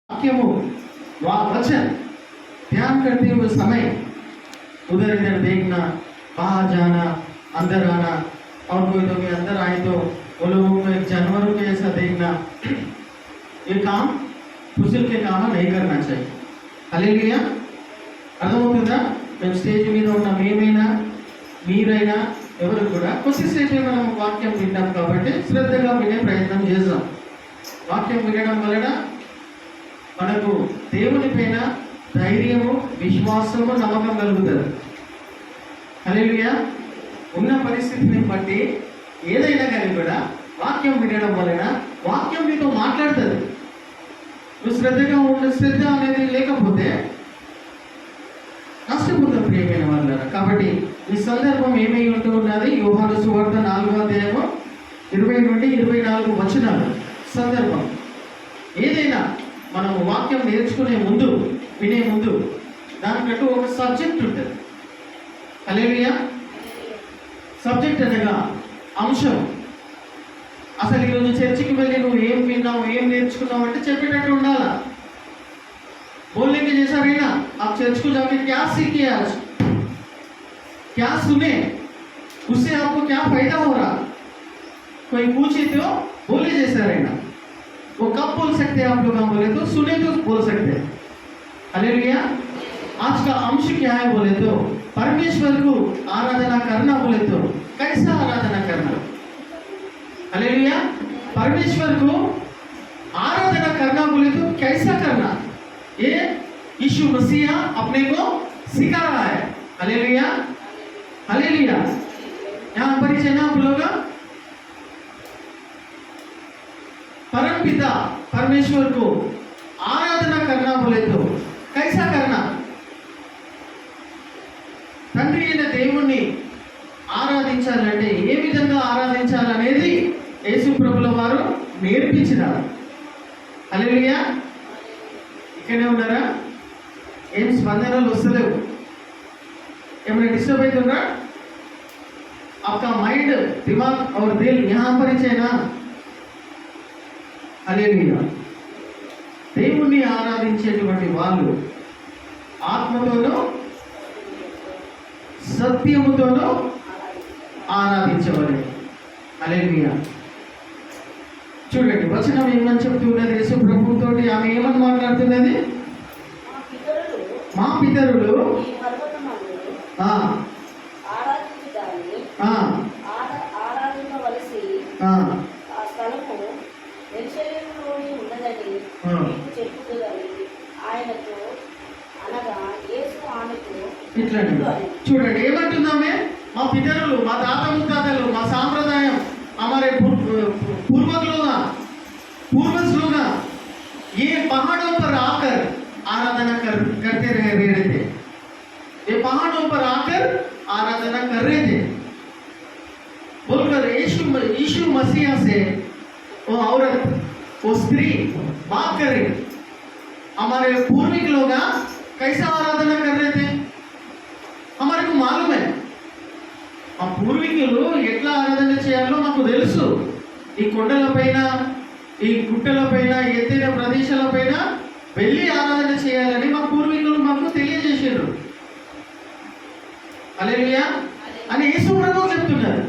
वाक्यमु वचन ध्यान करते हुए समय उधर इधर देखना, बाहर जाना, अंदर आना, और कोई तो भी अंदर आए तो वो लोगों को एक जानवरों के ऐसा देखना, ये काम फुसिल के काम नहीं करना चाहिए। హల్లెలూయా। అర్థమవుతుందా? మేము స్టేజ్ మీద ఉన్న మేమైనా మీరైనా ఎవరు కూడా కొద్దిసేపే మనం వాక్యం వింటాం కాబట్టి శ్రద్ధగా వినే ప్రయత్నం చేద్దాం. వాక్యం వినడం వలన మనకు దేవుని పైన ధైర్యము, విశ్వాసము, నమ్మకం కలుగుతుంది. హల్లెలూయా। ఉన్న పరిస్థితిని బట్టి ఏదైనా కానీ కూడా వాక్యం వినడం వలన వాక్యం మీతో మాట్లాడుతుంది. నువ్వు శ్రద్ధగా ఉండే శ్రద్ధ అనేది లేకపోతే నష్టపోతాం ప్రియమైన వాళ్ళారా. కాబట్టి ఈ సందర్భం ఏమై ఉంటూ ఉన్నది? యోహాను సువార్త 4వ అధ్యాయము 20 నుండి 24 వచనాలు సందర్భం. ఏదైనా మనము వాక్యం నేర్చుకునే ముందు, వినే ముందు దానికంటూ ఒక సబ్జెక్ట్ ఉంటుంది. హల్లెలూయా। సబ్జెక్ట్ అనగా అంశం. అసలు ఈరోజు చర్చికి వెళ్ళి నువ్వు ఏం విన్నావు, ఏం నేర్చుకున్నావు అంటే చెప్పేటట్టు ఉండాలా. बोलने के जैसा रहना। आप चर्च को जाके क्या सीखे, आज क्या सुने, उससे आपको क्या फायदा हो रहा, कोई पूछे तो बोले जैसा रहना। वो कब बोल सकते हैं आप लोग? हम बोले तो सुने तो बोल सकते हैं। हालेलुया। आज का अंश क्या है बोले तो परमेश्वर को आराधना करना। बोले तो कैसा आराधना करना? हालेलुया। परमेश्वर को आराधना करना बोले तो कैसा करना, ये यीशु मसीह अपने को सिखा रहा है। Hallelujah, hallelujah. यहाँ पर ही आप लोग परम पिता परमेश्वर को आराधना करना बोले तो कैसा करना? తండ్రి అయిన దేవుణ్ణి ఆరాధించాలంటే ఏ విధంగా ఆరాధించాలనేది యేసు ప్రభుల వారు నేర్పించినారు. హల్లెలూయా। ఇక్కడే ఉన్నారా? ఏం స్పందనలు వస్తలేవు? ఏమైనా डिस्टर्ब అవుతుందా? आपका माइंड, दिमाग और दिल यहाँ पर ही है ना? హల్లెలూయా। దేవుణ్ణి ఆరాధించేటువంటి వాళ్ళు ఆత్మతోనూ సత్యముతోనూ ఆరాధించవాలి. హల్లెలూయా। చూడండి వచనం ఏమని చెప్తున్నది? యేసు ప్రభువుతో ఆమె ఏమని మాట్లాడుతున్నది? మా పితరులు ఇట్లండి. చూడండి ఏమంటుందామే? మా పితరులు, మా తాత ముత్తాతలు, మా సాంప్రదాయం, हमारे पूर्वज लोग ये पहाड़ों पर आकर आराधना करते रहे थे। ये पहाड़ों पर आकर आराधना कर रहे थे बोलकर यीशु मसीह से वो औरत, वो स्त्री बात कर रही। हमारे पूर्विक लोग कैसा आराधना कर रहे थे हमारे को मालूम है। ఆ పూర్వీకులు ఎట్లా ఆరాధన చేయాలో మాకు తెలుసు. ఈ కొండలపైన, ఈ గుట్టలపైన, ఎత్తైన ప్రదేశాలపైన వెళ్ళి ఆరాధన చేయాలని మా పూర్వీకులు మాకు తెలియజేశారు. హల్లెలూయా అని యేసు ప్రభువు చెప్తున్నారు.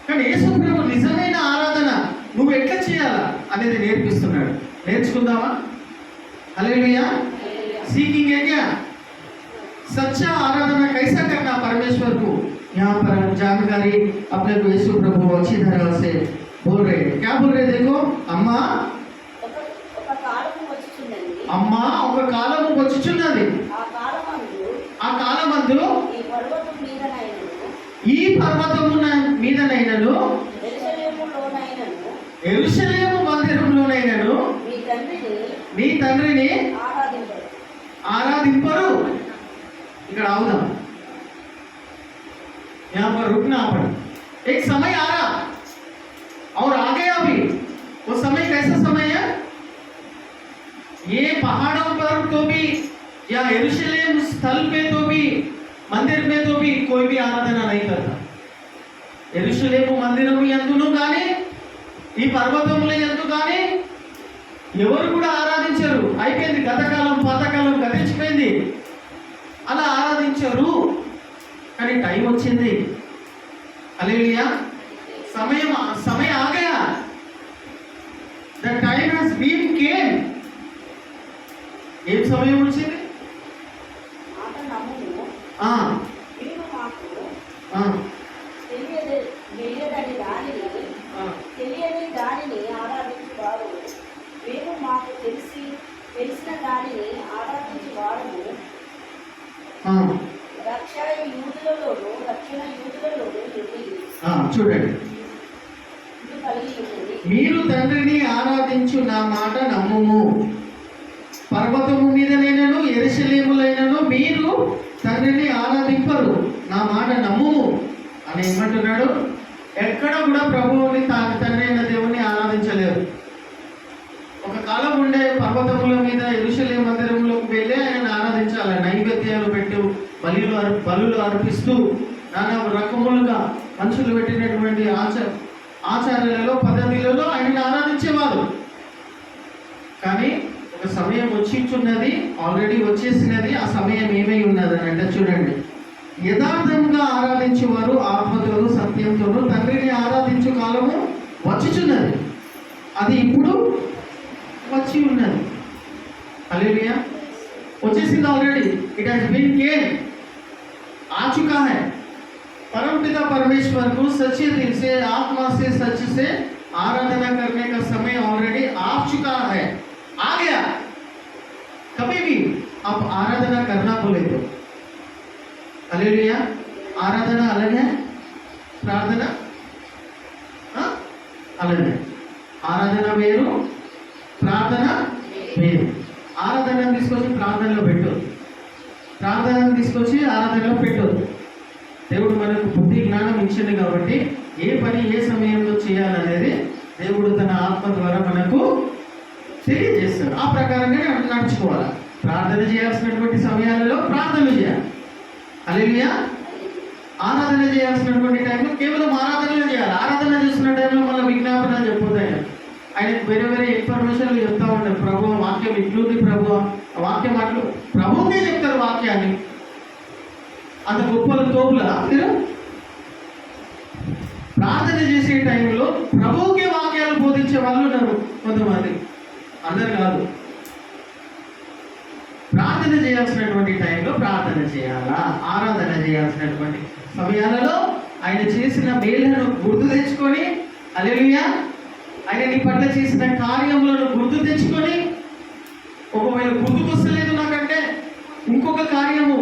కానీ యేసు ప్రభువు నిజమైన ఆరాధన నువ్వు ఎట్లా చేయాలా అనేది నేర్పిస్తున్నాడు. నేర్చుకుందామా? హల్లెలూయా। सीखेंगे क्या? सच्चा आराधना कैसा करना परमेश्वर को, यहाँ पर जानकारी अपने को यीशु प्रभु अच्छी तरह से बोल रहे हैं। क्या बोल रहे? देखो, अम्मा అమ్మా ఒక కాలము వచ్చుచున్నది. ఆ కాలమందు ఈ పర్వతము మీదనైనను యెరూషలేము మందిరంలోనైనను మీ తండ్రిని ఆరాధింపరు. ఇక్కడ आऊदा, यहाँ पर रुकना पड़ा। एक समय आ रहा और आ गया भी। वो समय कैसा समय है? ये पहाड़ों पर तो भी या यरूशलेम स्थल पे तो भी, मंदिर में तो भी कोई भी आराधना नहीं करता। यरूशलेम मंदिरము యందును గాని, ఈ పర్వతముల యందు గాని ఎవరు కూడా ఆరాధించరు. అయిపోయింది, గతకాలం పాతకాలం గతించిపోయింది, అలా ఆరాధించరు. కానీ టైం వచ్చింది. హల్లెలూయా. समय आ गया. The time has been came. ఏం సమయం వచ్చింది? తెలియని దానిని ఆరాధించువారు మేము మాకు తెలిసిన దానిని ఆరాధించువారము రక్షణ యూదులలోను చూడండి, మీరు తండ్రిని ఆరాధించు నా మాట నమ్ముము. పర్వతము మీదనైనను యెరూషలేములైనను మీరు తండ్రిని ఆరాధింపరు, నా మాట నమ్ముము అని ఏమంటున్నాడు? ఎక్కడ కూడా ప్రభువుని తండ్రి అయిన దేవుని ఆరాధించలేరు. ఒక కాలం ఉండే పర్వతముల మీద యెరూషలేము మందిరంలోకి వెళ్ళి ఆయన ఆరాధించాలి. నైవేద్యాలు పెట్టు బలులు అర్పిస్తూ నానా రకములుగా మనుషులు పెట్టినటువంటి ఆచారాలలో పద్ధతులలో ఆయనను ఆరాధించేవారు. కానీ ఒక సమయం వచ్చిచున్నది, ఆల్రెడీ వచ్చేసినది. ఆ సమయం ఏమై ఉన్నది అని అంటే చూడండి, యథార్థంగా ఆరాధించేవారు ఆత్మతోను సత్యంతోను తండ్రిని ఆరాధించు కాలము వచ్చుచున్నది. అది ఇప్పుడు వచ్చి ఉన్నది. హల్లెలూయా. వచ్చేసింది ఆల్రెడీ. इट हैज बीन केम, आ चुका है. परमपिता परमेश्वर को सच्चे दिल से आत्मा से सच से आराधना करने का समय ऑलरेडी आ चुका है, आ गया. कभी भी आप आराधना करना बोले तो हालेलुया. आराधना अलग है, प्रार्थना अलग है. ఆరాధన వేరు, ప్రార్థన వేరు. ఆరాధన తీసుకొచ్చి ప్రార్థనలో పెట్టదు, ప్రార్థన తీసుకొచ్చి ఆరాధనలో పెట్టదు. దేవుడు మనకు బుద్ధి జ్ఞానం ఇచ్చింది కాబట్టి ఏ పని ఏ సమయంలో చేయాలనేది దేవుడు తన ఆత్మ ద్వారా మనకు తెలియజేస్తాడు. ఆ ప్రకారంగా నడుచుకోవాలి. ప్రార్థన చేయాల్సినటువంటి సమయాలలో ప్రార్థనలు చేయాలి. హల్లెలూయా. ఆరాధన చేయాల్సినటువంటి టైంలో కేవలం ఆరాధనలు చేయాలి. ఆరాధన చేస్తున్న టైంలో మళ్ళీ విజ్ఞాపన చెప్పొద్దు. ఆయనకు వేరే వేరే ఇన్ఫర్మేషన్లు చెప్తా ఉంటారు. ప్రభు వాక్యం ఇట్లుంది, ప్రభు వాక్యం అట్లు, ప్రభువుకే చెప్తారు వాక్యాన్ని. అంత గొప్పలు తోపులా మీరు? ప్రార్థన చేసే టైంలో ప్రభువుకే వాక్యాలు బోధించే వాళ్ళు ఉన్నారు కొంతమంది, అందరు కాదు. ప్రార్థన చేయాల్సినటువంటి టైంలో ప్రార్థన చేయాలా, ఆరాధన చేయాల్సినటువంటి సమయాలలో ఆయన చేసిన మేలులను గుర్తు తెచ్చుకొని, హల్లెలూయా, ఆయన నీ పట్ల చేసిన కార్యములను గుర్తు తెచ్చుకొని, ఒకవేళ గుర్తుకొస్తలేదు నాకంటే ఇంకొక కార్యము,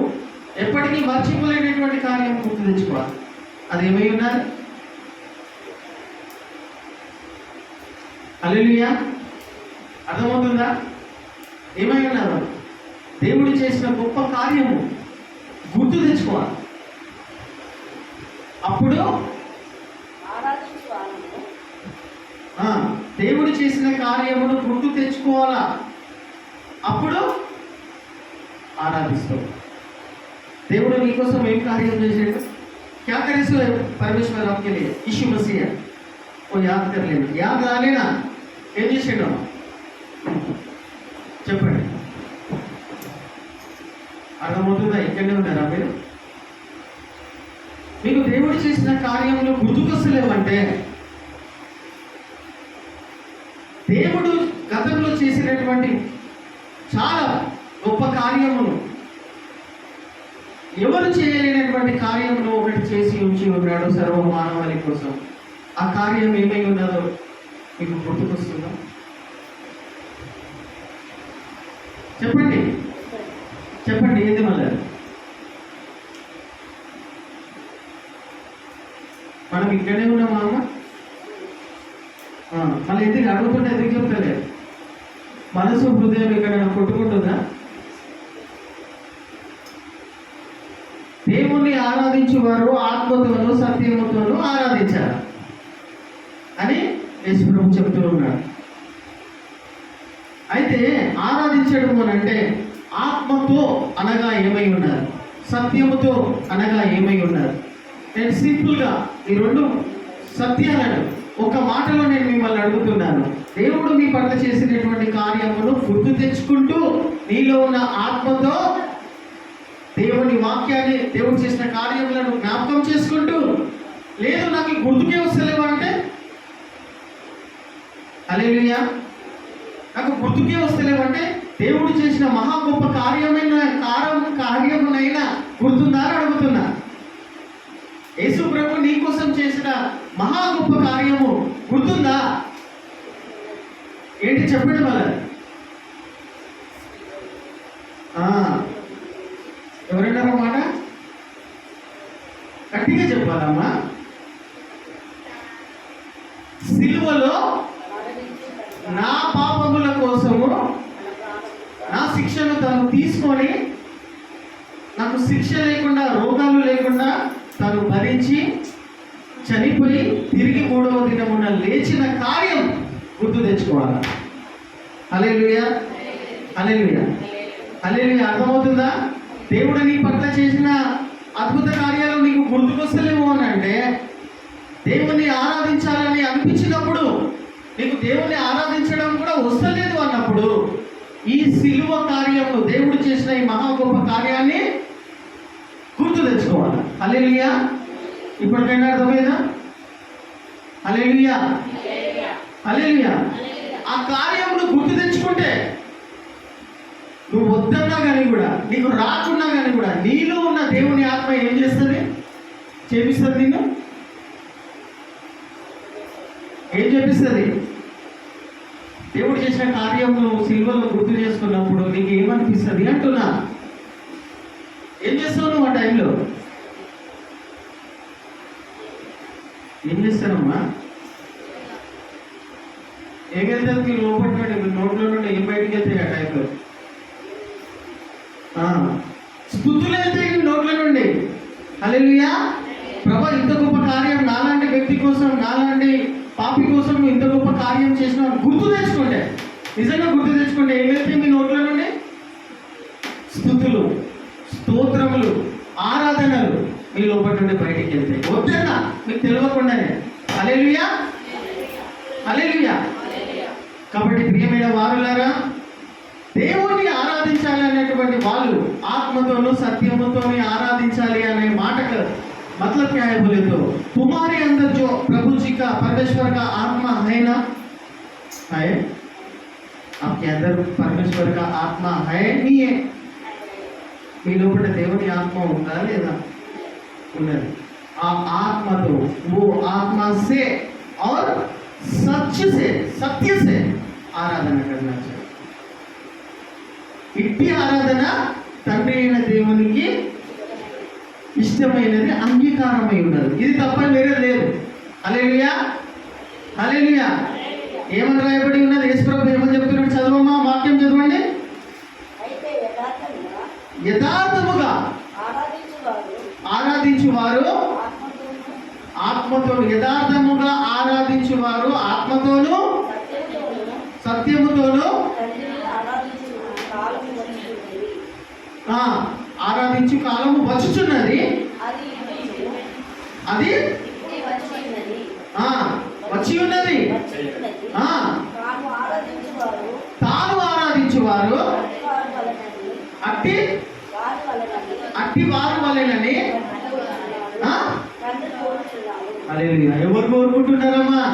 ఎప్పటికీ మర్చిపోలేనటువంటి కార్యం గుర్తు తెచ్చుకోవాలి. అది ఏమై ఉన్నది? హల్లెలూయా. అర్థమవుతుందా? ఏమై ఉన్నారు? దేవుడు చేసిన గొప్ప కార్యము గుర్తు తెచ్చుకోవాలి. అప్పుడు దేవుడు చేసిన కార్యమును గుర్తు తెచ్చుకోవాలా, అప్పుడు ఆరాధిస్తావు. దేవుడు నీకోసం ఏం కార్యం చేసాడు? क्या करे सो परमेश्वर आपके लिए? यीशु मसीह को याद कर लेना, याद ला लेना. ఏం చేసాడు చెప్పండి. అర్థమవుతుందా? ఇక్కడనే ఉన్నారా మీరు? మీకు దేవుడు చేసిన కార్యములు గుర్తుకొస్తలేవంటే దేవుడు గతంలో చేసినటువంటి చాలా గొప్ప కార్యములు, ఎవరు చేయలేనటువంటి కార్యములు ఒకటి చేసి ఉంచి ఉన్నాడు సర్వ మానవాళి కోసం. ఆ కార్యం ఏమై ఉన్నదో మీకు గుర్తుకొస్తుందా? చెప్పండి, చెప్పండి. ఏది మళ్ళీ మనం ఇక్కడే ఉన్నామా అమ్మ? మళ్ళీ ఎందుకు అడుగుతుంటే ఎందుకు చెప్తలేదు? మనసు హృదయం ఇక్కడ కొట్టుకుంటుందా? దేవుణ్ణి ఆరాధించేవారు ఆత్మతోనూ సత్యముతోనూ ఆరాధించారు అని యేసు ప్రభు చెప్తూ ఉన్నాడు. అయితే ఆరాధించడం అని అంటే ఆత్మతో అనగా ఏమై ఉన్నారు, సత్యముతో అనగా ఏమై ఉన్నారు. నేను సింపుల్గా ఈ రెండు సత్యాలను ఒక మాటలో నేను మిమ్మల్ని అడుగుతున్నాను, దేవుడు మీ పట్ల చేసినటువంటి కార్యమును గుర్తు తెచ్చుకుంటూ నీలో ఉన్న ఆత్మతో దేవుని వాక్యాన్ని, దేవుడు చేసిన కార్యములను జ్ఞాపకం చేసుకుంటూ, లేదు నాకు గుర్తుకే వస్తలేవా అంటే, హల్లెలూయా, నాకు గుర్తుకే వస్తలేవంటే దేవుడు చేసిన మహా గొప్ప కార్యమునైనా గుర్తుందా అని అడుగుతున్నా. యేసు ప్రభు నీ కోసం చేసిన మహా గొప్ప కార్యము గుర్తుందా? ఏంటి చెప్పండి మళ్ళీ. ఎవరన్నారో మాట గట్టిగా చెప్పాలమ్మా. సిలువలో నా పాపముల కోసము నా శిక్షను తను తీసుకొని, నాకు శిక్ష లేకుండా, రోగాలు లేకుండా తను భరించి చనిపోయి తిరిగి 3వ దినమున లేచిన కార్యం గుర్తు తెచ్చుకోవాలి. హల్లెలూయా, హల్లెలూయా, హల్లెలూయా. అర్థమవుతుందా? దేవుడు నీ పట్ల చేసిన అద్భుత కార్యాలు నీకు గుర్తుకొస్తలేమో అని అంటే, దేవుణ్ణి ఆరాధించాలని అనిపించినప్పుడు, నీకు దేవుణ్ణి ఆరాధించడం కూడా వస్తలేదు అన్నప్పుడు, ఈ సిలువ కార్యము, దేవుడు చేసిన ఈ మహా గొప్ప కార్యాన్ని గుర్తు తెచ్చుకోవాలి. హల్లెలూయా. ఇప్పటికైనా అర్థమైందా? హల్లెలూయా, హల్లెలూయా. ఆ కార్యమును గుర్తు తెచ్చుకుంటే నువ్వు వద్దన్నా కానీ కూడా, నీకు రాకున్నా కానీ కూడా, నీలో ఉన్న దేవుని ఆత్మ ఏం చేస్తుంది? చేపిస్తుంది. నిన్ను ఏం చేపిస్తుంది? దేవుడు చేసిన కార్యమును సిల్వలో గుర్తు చేసుకున్నప్పుడు నీకు ఏమనిపిస్తుంది అంటున్నా. ఏం చేస్తావు నువ్వు ఆ టైంలో? ఏం చేస్తానమ్మా? ఏం వెళ్తుంది? మీరు లోపల మీ నోట్లో నుండి ఏం బయటికి వెళ్తాయి ఆ టైంలో? స్తుతులు వెళ్తాయి నోట్ల నుండి. హల్లెలూయా. ప్రభా, ఇంత గొప్ప కార్యం నాలాంటి వ్యక్తి కోసం, నాలాంటి పాపి కోసం ఇంత గొప్ప కార్యం చేసిన గుర్తు తెచ్చుకుంటే, నిజంగా గుర్తు తెచ్చుకుంటే ఏం వెళ్తాయి మీ నోట్ల నుండి? స్తుతులు, స్తోత్రములు, ఆరాధనలు మీ లోపల నుండి బయటికి వెళ్తాయి. వద్దన్నా మీకు తెలియకుండానే. హల్లెలూయా, హల్లెలూయా. కాబట్టి ప్రియమైన వారులారా, దేవుణ్ణి ఆరాధించాలి అనేటువంటి వాళ్ళు ఆత్మతోనూ సత్యముతోని ఆరాధించాలి అనే మాటకు मतलब क्या है बोले तो, तुम्हारे अंदर जो प्रभु जी का, परमेश्वर का आत्मा है ना, है? आपके अंदर परमेश्वर का आत्मा है नहीं है? మీ లోపల దేవుని ఆత్మ ఉందా లేదా? ఉన్నది. ఆ ఆత్మతో, वो आत्मा से और सच से, सत्य से ఆరాధన करना चाहिए. ఇట్టి ఆరాధన తండ్రి అయిన దేవునికి ఇష్టమైనది, అంగీకారమై ఉన్నది. ఇది తప్ప వేరే లేదు. హల్లెలూయా, హల్లెలూయా. ఏమని రాయబడి ఉన్నది? యేసుప్రభు ఏమని చెప్తున్నాడు? చదవమ్మా, వాక్యం చదవండి. యథార్థముగా ఆరాధించువారు ఆత్మతో, యథార్థముగా ఆరాధించువారు ఆత్మతోను సత్యముతోను ఆరాధించు కాలము వచ్చుచున్నది. అది వచ్చి ఉన్నది. తాను ఆరాధించువారు అట్టి వారు వలెనని. ఎవరు కోరుకుంటున్నారమ్మా?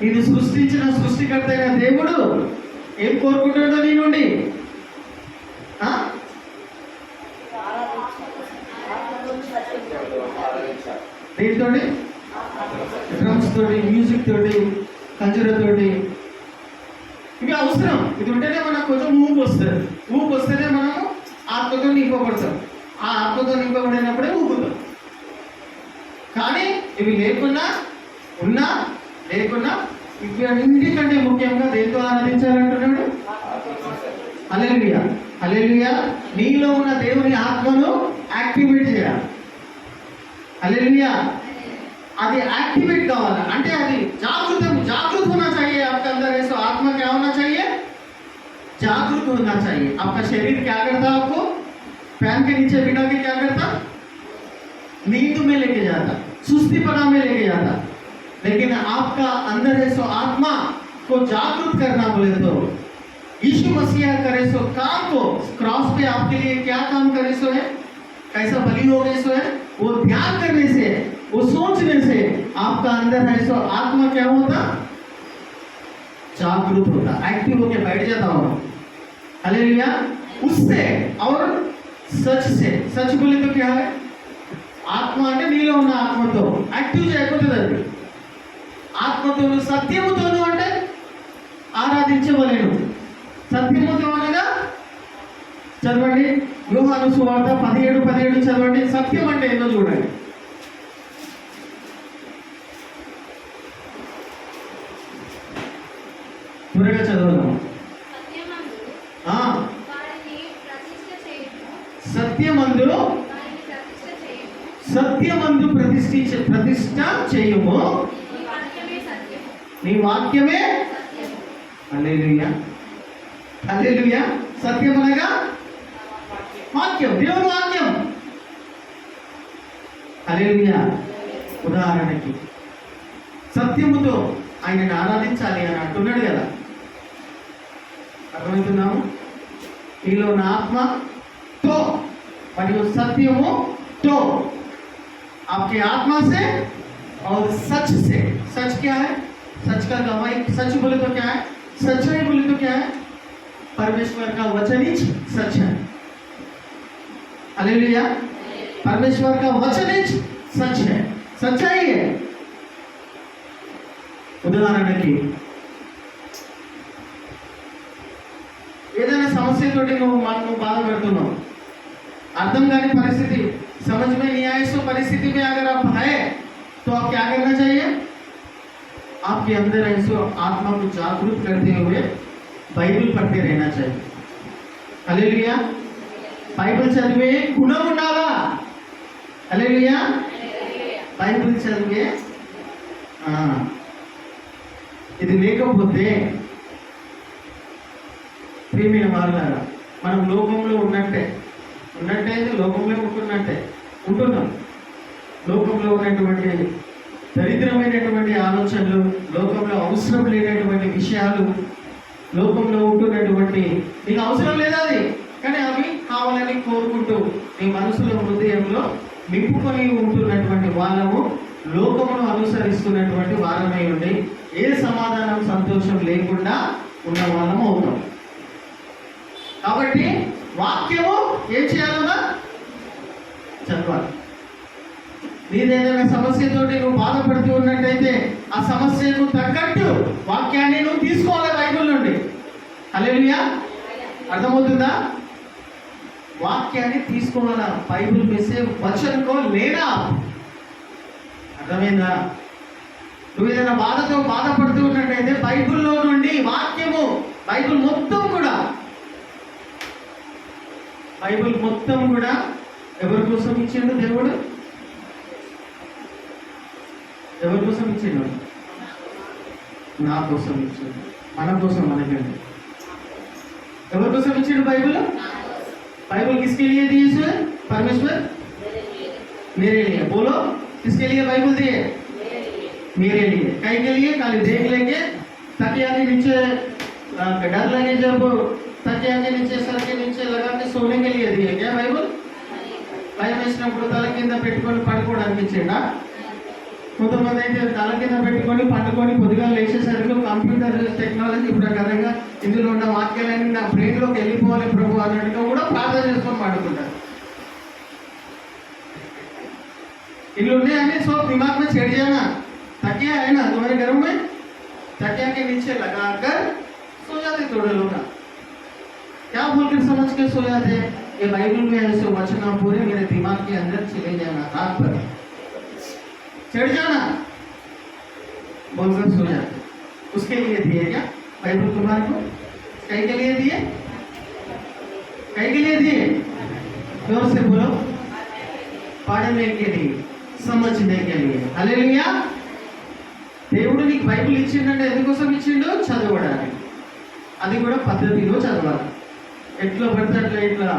ఇది సృష్టించిన సృష్టికర్త అయిన దేవుడు ఏం కోరుకుంటాడో నీ నుండి? దీంతో, డ్రమ్స్ తోటి, మ్యూజిక్ తోటి, కంజరతోటి, ఇవి అవసరం. ఇది ఉంటేనే మనకు కొంచెం ఊపు వస్తుంది. ఊపు వస్తేనే మనము ఆత్మతో నింపబడతాం. ఆ ఆత్మతో నింపబడినప్పుడే ఊపుతాం. కానీ ఇవి లేకున్నా, ఉన్నా లేకున్నా, ఇవి అన్నిటికంటే ముఖ్యంగా దేంతో ఆరాధించాలంటున్నాడు? హల్లెలూయా, హల్లెలూయా. నీలో ఉన్న దేవుని ఆత్మను యాక్టివేట్ చేయాలి. హల్లెలూయా. అది యాక్టిवेट కావాలి అంటే అది जागृत होना चाहिए आपके अंदर. ऐसा आत्मा क्या होना चाहिए? जागृत होना चाहिए. आपका शरीर क्या करता? आपको फैन के नीचे बिठा के क्या करता? नींद में लेके जाता, सुस्तीपना में लेके जाता. लेकिन आपका अंदर है सो आत्मा को जागृत करना बोले तो यीशु मसीह करे सो काम को क्रॉस पे आपके लिए क्या काम करे सो है, कैसा बलि हो गए सो है, वो ध्यान करने से, वो सोचने से आपका अंदर है सो आत्मा क्या होता, जागृत होता, एक्टिव होके बैठ जाता हो। हालेलुया। उससे और सच से, सच बोले तो क्या है, ఆత్మ అంటే నీలో ఉన్న ఆత్మతో యాక్టివ్ చేయకపోతుంది. ఆత్మతోను సత్యముతోను అంటే ఆరాధించవలేను. సత్యముతో అనగా చదవండి యోహాను సువార్త 17:17 చదవండి. సత్యం అంటే ఏందో చూడండి. త్వరగా చదవదాం. సత్యమందు ప్రతిష్ఠ చేయము, నీ వాక్యమే. హల్లెలూయా హల్లెలూయా. సత్యం అనగా వాక్యం, దేవుని వాక్యం. హల్లెలూయా. ఉదాహరణకి సత్యముతో ఆయనని ఆరాధించాలి అని అంటున్నాడు కదా, అర్థమవుతున్నాము. నీలో నా ఆత్మతో మరియు సత్యము तो आपकी आत्मा से और सच से. सच क्या है, सच का गवाही. सच बोले तो क्या है, सच्चाई बोले तो क्या है, परमेश्वर का वचन ही सच है. हालेलुया. परमेश्वर का वचन ही सच है, सच्चाई है. ఉదాహరణకి ఏదైనా సమస్యతోటి నువ్వు బాధపడుతున్నావు, అర్థం కాని పరిస్థితి, समझ में नहीं आए, सो परिस्थिति में अगर आप है तो आप क्या करना चाहिए, आपके अंदर ऐसो आत्मा को जागरूक करते हुए बाइबल पढ़ते रहना चाहिए. हालेलुया. बाइबल చదివే గుణం ఉండాలా. हालेलुया. బైబిల్ చదివే ఇది లేకపోతే ప్రియమైన వారులారా మనం లోకంలో ఉన్నట్టే లోకంలో ఉంటున్నాం. లోకంలో ఉన్నటువంటి దరిద్రమైనటువంటి ఆలోచనలు, లోకంలో అవసరం లేనటువంటి విషయాలు, లోకంలో ఉంటున్నటువంటి నీకు అవసరం లేదా అది, కానీ అవి కావాలని కోరుకుంటూ నీ మనసులో హృదయంలో నింపుకొని ఉంటున్నటువంటి వాళ్ళము లోకమును అనుసరిస్తున్నటువంటి వారమై ఉండి ఏ సమాధానం సంతోషం లేకుండా ఉన్న వాళ్ళము అవుతాం. కాబట్టి వాక్యము ఏం చేయాలన్నా చదవాలి. నీదేదైనా సమస్యతోటి నువ్వు బాధపడుతూ ఉన్నట్టయితే ఆ సమస్యకు తగ్గట్టు వాక్యాన్ని నువ్వు తీసుకోవాలి బైబిల్ నుండి. హల్లెలూయా. అర్థమవుతుందా? వాక్యాన్ని తీసుకోవాలా. బైబిల్ మెసే వచనకో లేనా, అర్థమైందా? నువ్వు ఏదైనా బాధతో బాధపడుతూ ఉన్నట్టయితే బైబిల్లో నుండి వాక్యము, బైబిల్ మొత్తం కూడా ఎవరి కోసం ఇచ్చిండు దేవుడు? ఎవరి కోసం ఇచ్చిండు? నా కోసం ఇచ్చిండు, మన కోసం, మనకండి. ఎవరి కోసం ఇచ్చిండు బైబిల్? बाइबल किसके लिए दी है? परमेश्वर मेरे लिए. बोलो, किसके लिए बाइबल दी है? मेरे लिए. कहीं के लिए? खाली देख लेंगे, तकिया के नीचे डर लगे जब तकिया के नीचे, सर के नीचे लगा के सोने के लिए दी है क्या बाइबल? భయం వేసినప్పుడు తల కింద పెట్టుకొని పడుకోవడానికి ఇచ్చిండా? కొంతమంది అయితే తల కింద పెట్టుకొని పండుకొని కొద్దిగా లేచేసరికి కంప్యూటర్ టెక్నాలజీ ప్రకారంగా ఇందులో ఉన్న వాక్యాలన్నీ నా బ్రెయిన్లోకి వెళ్ళిపోవాలి ప్రభు అన్నట్టుగా కూడా ప్రార్థన చేసుకొని పడుకుంటారు. इल्लू उन्हें सब दिमाग में छेड़ जाना. तकिया है ना तुम्हारे घरों में, तकिया के नीचे लगाकर सो जाते थोड़े लोग. क्या बोलकर समझ के सो जाते? ये बाइबल में ऐसे वचन पूरे मेरे दिमाग के अंदर चले जाना, रात पर चढ़ जाना बोलकर सो जाते. उसके लिए दिए क्या बाइबल तुम्हारे को? कहीं के लिए दिए? कहीं के लिए दिए? जोर से बोलो. पढ़ने के लिए, समझने के लिए. हालेलुया. దేవుడు నీకు బైబిల్ ఇచ్చిండంటే ఎందుకోసం ఇచ్చిండో? చదవడానికి. అది కూడా పద్ధతిలో చదవాలి. ఎట్లా పడితే అట్లా ఇట్లా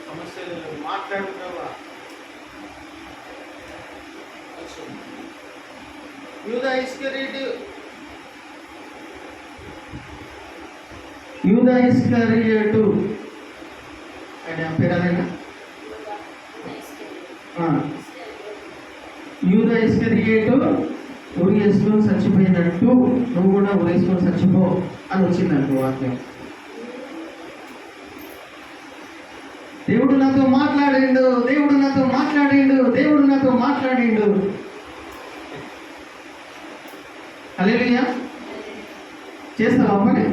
సమస్యలు మాట్లాడుతున్నావా? వచ్చింది. యూదా ఇస్కరియోతు అంటే ఆ పేరు అదేనా? యూదా ఇస్కరియోతు ఉరేసుకొని చచ్చిపోయినట్టు నువ్వు కూడా ఉరేసుకొని చచ్చిపో అని వచ్చిందంట వాక్యం. దేవుడు నాతో మాట్లాడిండు, దేవుడు నాతో మాట్లాడిండు, దేవుడు నాతో మాట్లాడిండు. హల్లెలూయా. చేస్తావా పని?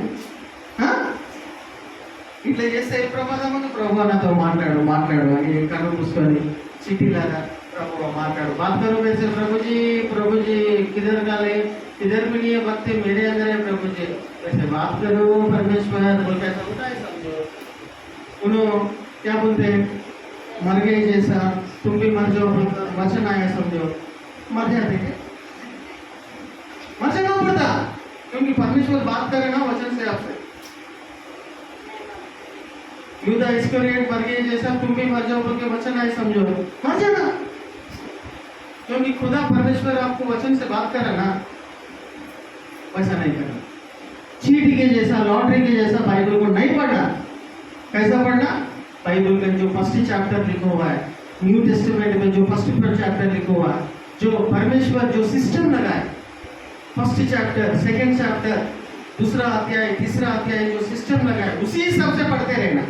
ఇట్లా చేస్తే ఏ ప్రమాదం ఉంది? ప్రభు నాతో మాట్లాడు మాట్లాడు అని కన్ను మూసుకొని సిటీలాగా ప్రభు మాట్లాడు. बात करो मेरे से प्रभु जी किधर डाले, किधर भी नहीं है वक्त मेरे अंदर है प्रभु जी, वैसे बात करो परमेश्वर बोल के ऐसा होता है समझो. उन्होंने क्या बोलते हैं, मर गए जैसा तुम भी मर जाओ, वचन आया समझो. मर जाते हैं, मर जाना पड़ता क्योंकि परमेश्वर बात करे ना वचन से आपसे. यूदा इस्करियोत मर गए जैसा तुम भी मर जाओ बोल के वचन आया समझो. मर जाना क्योंकि खुदा परमेश्वर आपको वचन से बात करे ना, वैसा नहीं करना. चीटी के जैसा, लॉटरी के जैसा बाइबल को नहीं पढ़ना. कैसा पढ़ना? बाइबल में जो फर्स्ट चैप्टर लिखा हुआ है, न्यू टेस्टामेंट में जो फर्स्ट चैप्टर लिखा हुआ है, जो परमेश्वर जो सिस्टम लगाए, फर्स्ट चैप्टर, सेकंड चैप्टर, दूसरा अध्याय, तीसरा अध्याय, जो सिस्टम लगाए उसी हिसाब से पढ़ते रहना.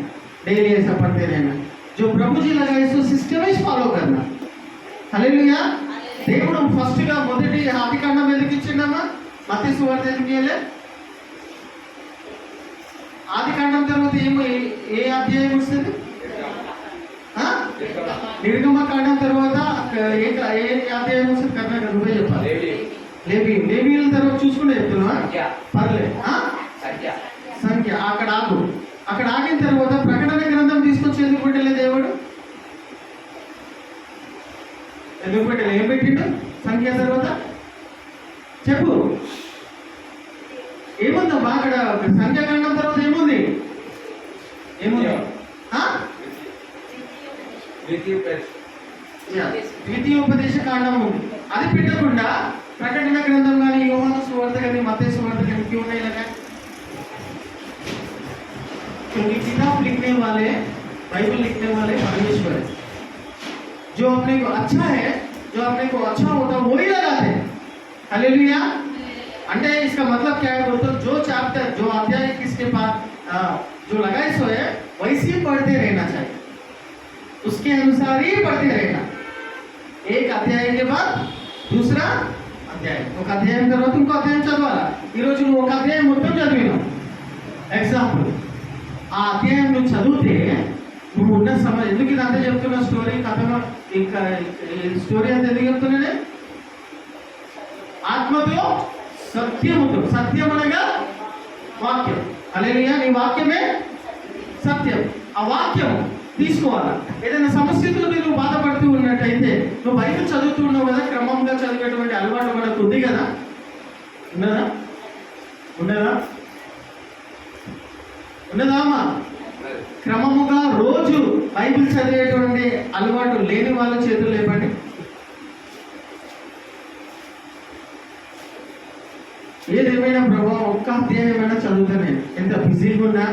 डेली ऐसा पढ़ते रहना. जो प्रभु जी लगाए सो सिस्टम ही फॉलो करना. హల్లెలూయా. దేవుడు ఫస్ట్ గా మొదటి ఆది కాండం ఎందుకు ఇచ్చిండమ్మా? మత్తయి సువార్త ఎందుకు ఇయ్యలే? ఆది కాండం తర్వాత ఏ అధ్యాయం వస్తుంది? నిర్గమ కాండం తర్వాత ఏ అధ్యాయం వస్తుంది? కర్ణాటక నువ్వే చెప్పాలి. లేవీయుల తర్వాత చూసుకుంటే చెప్తున్నా పర్లే. సంఖ్య అక్కడ ఆగు. అక్కడ ఆగిన తర్వాత ప్రకటన గ్రంథం తీసుకొచ్చి ఎందుకు పెట్టలే దేవుడు? ఎందుకు పెట్టలే? ఏం పెట్టిండు? సంఖ్య తర్వాత చెప్పు. ఏముందమ్మా అక్కడ? సంఖ్యాకాండం తర్వాత ఏముంది? ద్వితీయోపదేశ కాండం ఉంది. అది పెట్టకుండా ప్రకటన గ్రంథం కానీ, యోహాను సువార్త కానీ, మత్తయి సువార్త కానీ क्यों नहीं लगा? क्योंकि किताब लिखने वाले, बाइबल लिखने वाले परमेश्वर है. जो अपने को अच्छा है, जो अपने को अच्छा होता है वही लगाते हैं. हालेलुया. अंडे इसका मतलब क्या है बोलते? जो चैप्टर, जो अध्याय किसके पास जो लगाए सो है वैसे ही पढ़ते रहना चाहिए, उसके अनुसार ही पढ़ते रहना. एक अध्याय के बाद दूसरा అధ్యాయం, ఒక అధ్యాయం తర్వాత ఇంకో అధ్యాయం చదవాలా. ఈరోజు నువ్వు ఒక అధ్యాయం మొత్తం చదివినావు ఎగ్జాంపుల్. ఆ అధ్యాయం నువ్వు చదివితే నువ్వు ఉన్న సమయం, ఎందుకు ఇదంతా చెప్తున్నా స్టోరీ కథ, ఇంకా స్టోరీ అంతా ఎందుకు చెప్తున్నానే? ఆత్మతో సత్యముతో, సత్యం అనగా వాక్యం. హల్లెలూయా. నీ వాక్యమే సత్యం. ఆ వాక్యం తీసుకోవాలా. ఏదైనా సమస్యతో నువ్వు బాధపడుతూ ఉన్నట్టయితే, నువ్వు బైబిల్ చదువుతూ ఉన్నావు కదా, క్రమంగా చదివేటువంటి అలవాటు మనకు ఉంది కదా. ఉన్నదా? ఉన్నదా అమ్మా? క్రమముగా రోజు బైబిల్ చదివేటువంటి అలవాటు లేని వాళ్ళ చేతులు లేపండి. ఏదేమైనా ప్రభావం ఒక్క అధ్యాయమైనా చదువుతానే. ఎంత బిజీగా ఉన్నా,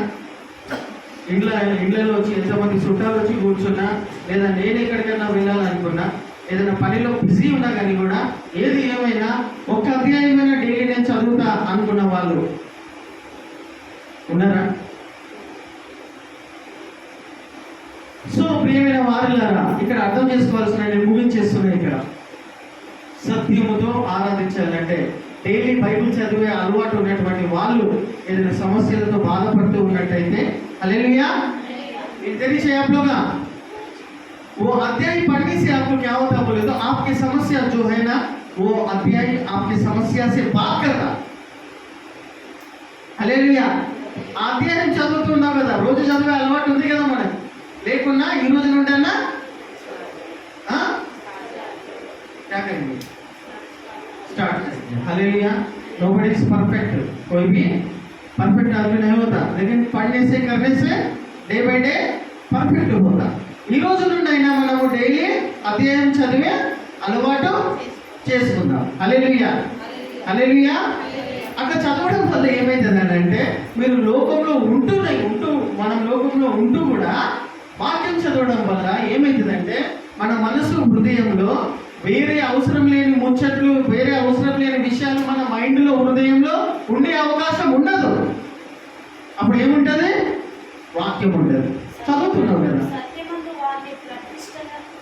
ఇళ్ళలో వచ్చి ఎంతమంది చుట్టాలు వచ్చి కూర్చున్నా, లేదా నేను ఎక్కడికైనా వెళ్ళాలనుకున్నా, ఏదైనా పనిలో బిజీ ఉన్నా కానీ కూడా, ఏది ఏమైనా ఒక్క అధ్యాయమైనా డైలీ నేను చదువుతా అనుకున్న వాళ్ళు ఉన్నారా? సో ప్రియమైన వారులారా, ఇక్కడ అర్థం చేసుకోవాల్సిన, నేను ముగించేస్తున్నా ఇక్కడ, సత్యముతో ఆరాధించాలంటే డైలీ బైబిల్ చదివే అలవాటు ఉన్నటువంటి వాళ్ళు ఏదైనా సమస్యలతో బాధపడుతూ ఉన్నట్టయితే, हालेलुया. इधर ही आप लोग वो अध्याय पढ़ने से आपको क्या होता बोले तो आपकी समस्या जो है ना, वो अध्याय आपकी समस्या से बात करता. हालेलुया. అధ్యాయం చదువుతున్నావు కదా, రోజు చదివే అలవాటు ఉంది కదా మనకి. లేకున్నా ఈ రోజు నుండి అన్నా क्या करेंगे? स्टार्ट करेंगे. हालेलुया. Nobody is perfect. कोई भी परफेक्ट आदमी नहीं होता, लेकिन पढ़ने से करने से डे बाय डे परफेक्ट होता. ఈ రోజు నుండి అయినా మనము డైలీ అధ్యాయం చదివే అలవాటు చేసుకుందాం. హల్లెలూయా, హల్లెలూయా. అక్కడ చదవడం వల్ల ఏమైతుందంటే మీరు లోకంలో ఉంటూ మనం లోకంలో ఉంటూ కూడా వాక్యం చదవడం వల్ల ఏమైతుందంటే మన మనసు హృదయంలో వేరే అవసరం లేని ముచ్చట్లు, వేరే అవసరం లేని విషయాలు మన మైండ్లో హృదయంలో ఉండే అవకాశం ఉండదు. అప్పుడు ఏముంటుంది? వాక్యం ఉంటుంది. చదువుతున్నాం కదా. సత్యమందు వారిని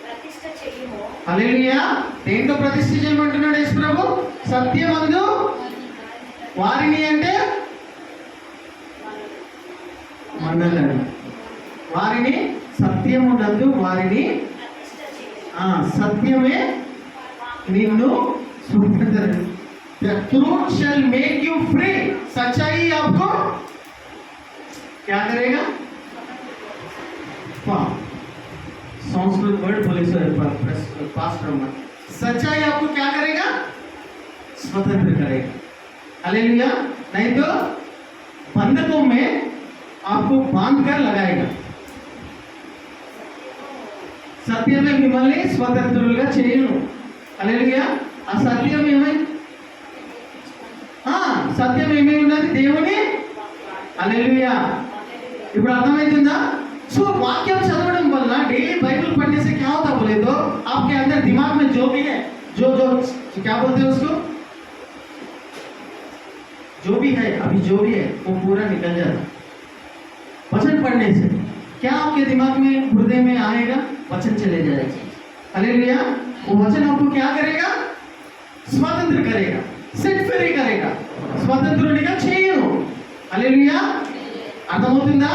ప్రతిష్ఠ చెయ్యుము. హల్లెలూయా. దేంట్లో ప్రతిష్ఠ చేయమంటున్నాడు యేసు ప్రభు? సత్యమందు వారిని అంటే మండలను, వారిని సత్యమునందు వారిని, సత్యమే నిన్ను స్వతంత్ర. The truth shall make you free. सच्चाई आपको क्या करेगा? संस्कृत वर्ड बोले पास्टर में, सच्चाई आपको क्या करेगा? स्वतंत्र करेगा. हालेलुया. नहीं तो बंधकों में आपको बांध कर लगाएगा. సత్యమే మిమ్మల్ని స్వతంత్రులుగా చేయను. హల్లెలూయా. ఆ సత్యం సత్యం ఏమై ఉన్నది? దేవుని. హల్లెలూయా. ఇప్పుడు అర్థమవుతుందా? సో वाक्यम చదవడం వల్ల डेली बाइबल पढ़ने से क्या होता बोले तो आपके अंदर दिमाग में जो भी है, जो क्या बोलते हैं उसको, जो भी है अभी जो भी है वो पूरा निकल जाता. वचन पढ़ने से क्या आपके दिमाग में, हृदय में आएगा? वचन चले जाएगा. हालेलुया. वो वचन आपको क्या करेगा? स्वतंत्र करेगा, सेट फ्री करेगा, స్వతంత్రునిగా చేయను. హల్లెలూయా. అర్థమవుతుందా?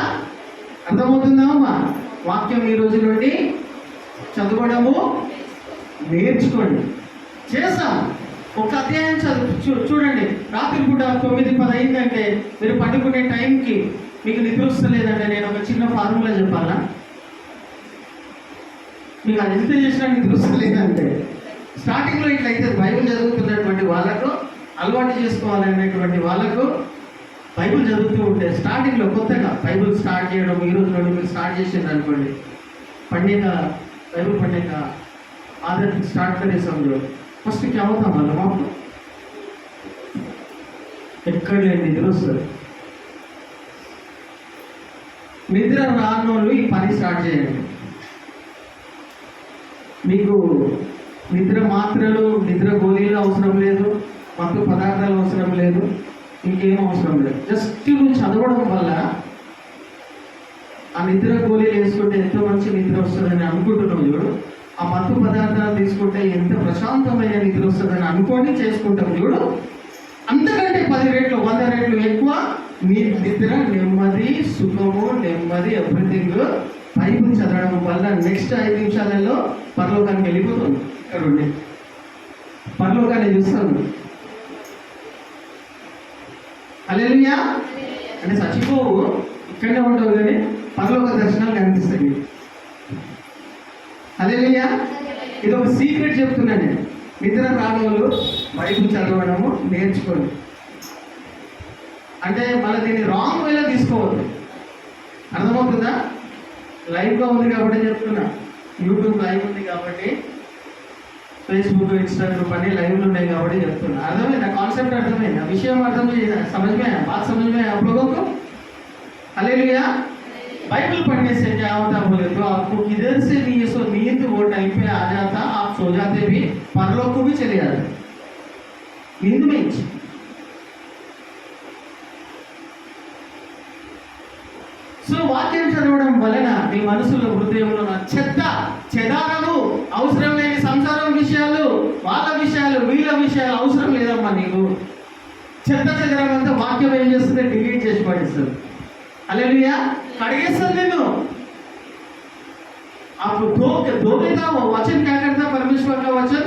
అర్థమవుతుందా అమ్మా? వాక్యం ఈ రోజు నుండి చదవడము నేర్చుకోండి. చేసాం. ఒక అధ్యాయం చూడండి. రాత్రి పూట 9-10 అయిందంటే మీరు పండుకునే టైంకి మీకు నిద్ర వస్తలేదంటే నేను ఒక చిన్న ఫార్ములా చెప్పాలా? మీకు అది ఎంత చేసినా నిద్ర వస్తలేదంటే స్టార్టింగ్లో ఇట్లయితే బైబిల్ చదువుతున్నటువంటి వాళ్ళకు, అలవాటు చేసుకోవాలనేటువంటి వాళ్ళకు బైబిల్ చదువుతూ ఉంటే స్టార్టింగ్లో కొత్తగా బైబిల్ స్టార్ట్ చేయడం ఈ రోజు నుండి మీరు స్టార్ట్ చేసింది అనుకోండి, పండుగ బైబిల్ పండుగ आदत स्टार्ट करे समझो. फर्स्ट क्या होता मालूम आपको? ఎక్కడ లేని నిద్ర వస్తుంది. నిద్ర రానోళ్ళు ఈ పని స్టార్ట్ చేయండి. మీకు నిద్ర మాత్రలు, నిద్ర గోళీలు అవసరం లేదు, మత్తు పదార్థాలు అవసరం లేదు, ఇంకేం అవసరం లేదు. జస్ట్ నువ్వు చదవడం వల్ల ఆ నిద్ర గోళీలు వేసుకుంటే ఎంతో మంచి నిద్ర వస్తుందని అనుకుంటున్నావు చూడు. ఆ మత్తు పదార్థాలు తీసుకుంటే ఎంత ప్రశాంతమైన నిద్ర వస్తుందని అనుకోని చేసుకుంటాం చూడు. అంతకంటే 10 రెట్లు 100 రెట్లు ఎక్కువ నీ నిద్ర, నెమ్మది, సుఖము, నెమ్మది, ఎవ్రీథింగ్ బైబిల్ చదవడం వల్ల నెక్స్ట్ 5 నిమిషాలలో పరలోకానికి వెళ్ళిపోతుంది. ఇక్కడ ఉండి పరలోకాన్ని చూస్తాను. హల్లెలూయా. అంటే చచ్చిపోవు, ఇక్కడనే ఉంటావు కానీ పరలోక దర్శనాలు కనిపిస్తాయి. హల్లెలూయా. ఇది ఒక సీక్రెట్ చెప్తున్నాను నేను. నిద్ర రానోళ్ళు బైబిల్ చదవడము నేర్చుకోండి. అంటే మళ్ళీ దీన్ని రాంగ్ వేలో తీసుకోవద్దు. అర్థమవుతుందా? లైవ్గా ఉంది కాబట్టి చెప్తున్నా. యూట్యూబ్ లైవ్ ఉంది కాబట్టి, ఫేస్బుక్, ఇన్స్టాగ్రామ్ అన్ని లైవ్లు ఉన్నాయి కాబట్టి చెప్తున్నా. అర్థమైందా? కాన్సెప్ట్ అర్థమైందా? విషయం అర్థం చేయ समझ में आया? बात समझ में आया आप लोगों को? हालेलुया. बाइबल पढ़ने से क्या होता बोले तो आपको किधर से नींद वो टाइम पे आ जाता, आप सो जाते भी, परलोक को भी चले जाते नींद में. సో వాక్యం చదవడం వలన మీ మనసులో, హృదయంలో చెత్త చెదారము, అవసరం లేని సంసారం విషయాలు, వాళ్ళ విషయాలు, వీళ్ళ విషయాలు అవసరం లేదమ్మా నీకు. చెత్త చెదరం అంతా వాక్యం ఏం చేస్తుంది? డిలీట్ చేసి పడేస్తుంది. హల్లెలూయా. కడిగేస్తుంది నిన్ను. आप धोखेगा वो वचन क्या करता? परमेश्वर का वचन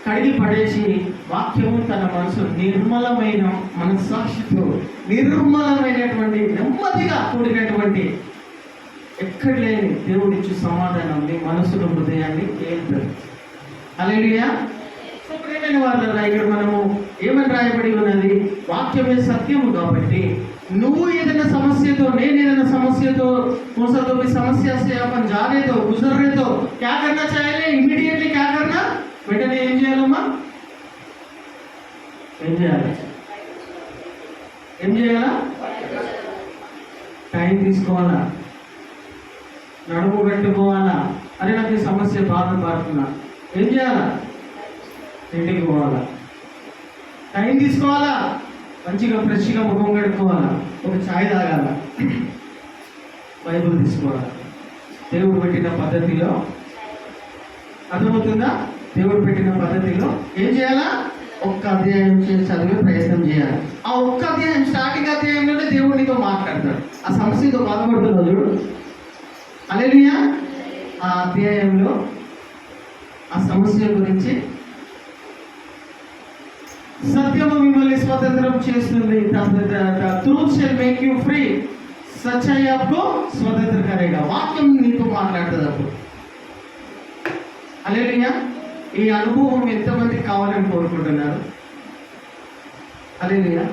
కడిగి పడేసి వాక్యము తన మనసు నిర్మలమైన మనస్సాక్షితో, నిర్మలమైనటువంటి, నెమ్మదిగా కూడినటువంటి, ఎక్కడ లేని దేవుడిచ్చు సమాధానం నీ మనసులో, హృదయాన్ని ఏలుతుంది. హల్లెలూయా. సో ప్రియమైన వాళ్ళ ఇక్కడ మనము ఏమని రాయబడి ఉన్నది? వాక్యమే సత్యము కాబట్టి నువ్వు ఏదైనా సమస్యతో, నేను ఏదైనా సమస్యతో, तो भी समस्या से अपन जा रहे तो, गुजर रहे तो क्या करना चाहिए? इमीडिएटली क्या करना? వెంటనే ఏం చేయాలమ్మా? ఏం చేయాలి? ఏం చేయాలా? టైం తీసుకోవాలా? నడుము పెట్టుకోవాలా? అరే నాకు ఈ సమస్య బాధపడుతున్నా, ఏం చేయాలా? ఇంటికి పోవాలా? టైం తీసుకోవాలా? మంచిగా ఫ్రెష్గా ముఖం కడుక్కోవాలా? ఒక ఛాయ్ తాగాల? బైబుల్ తీసుకోవాలా? దేవుడు పెట్టిన పద్ధతిలో, అర్థమవుతుందా? దేవుడు పెట్టిన పద్ధతిలో ఏం చేయాలా? ఒక్క అధ్యాయం చదివే ప్రయత్నం చేయాలి. ఆ ఒక్క అధ్యాయం, స్టార్టింగ్ అధ్యాయంలోనే దేవుడు నీతో మాట్లాడతాడు. ఆ సమస్యతో బాధపడుతున్నావు చూడు, హల్లెలూయా. ఆ అధ్యాయంలో ఆ సమస్య గురించి, సత్యము మిమ్మల్ని స్వతంత్రం చేస్తుంది, truth shall make you free, సచ్చాయి ఆప్కో స్వతంత్ర కరేగా. వాక్యం నీతో మాట్లాడుతుంది అప్పుడు. హల్లెలూయా. ఈ అనుభవం ఎంతమందికి కావాలని కోరుకుంటున్నారు? హల్లెలూయా.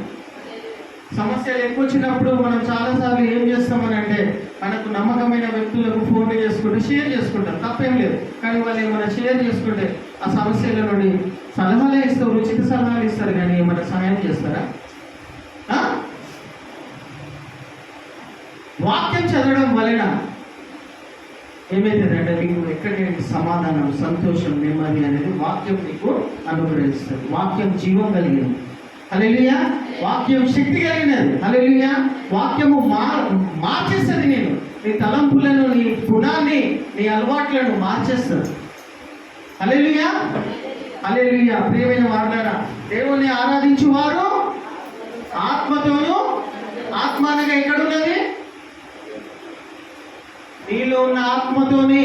సమస్యలు ఎక్కువ వచ్చినప్పుడు మనం చాలాసార్లు ఏం చేస్తామని అంటే, మనకు నమ్మకమైన వ్యక్తులకు ఫోన్లు చేసుకుంటే షేర్ చేసుకుంటాం, తప్పేం లేదు. కానీ వాళ్ళు ఏమైనా షేర్ చేసుకుంటే ఆ సమస్యల నుండి సలహాలే ఇస్తారు, ఉచిత సలహాలు ఇస్తారు, కానీ ఏమైనా సహాయం చేస్తారా? వాక్యం చదవడం వలన ఏమైతుందంటే నీకు ఎక్కడి సమాధానం, సంతోషం, నెమ్మది అనేది వాక్యం నీకు అనుగ్రహిస్తుంది. వాక్యం జీవం కలిగినది, హల్లెలూయా. వాక్యం శక్తి కలిగినది, హల్లెలూయా. వాక్యము మార్చేస్తుంది. నేను నీ తలంపులను, నీ గుణాన్ని, నీ అలవాట్లను మార్చేస్తుంది, హల్లెలూయా. హల్లెలూయా. ప్రియమైన వారులారా, దేవుణ్ణి ఆరాధించువారు ఆత్మతోనూ, ఆత్మ అనగా ఎక్కడున్నది? నీలో ఉన్న ఆత్మతోనే,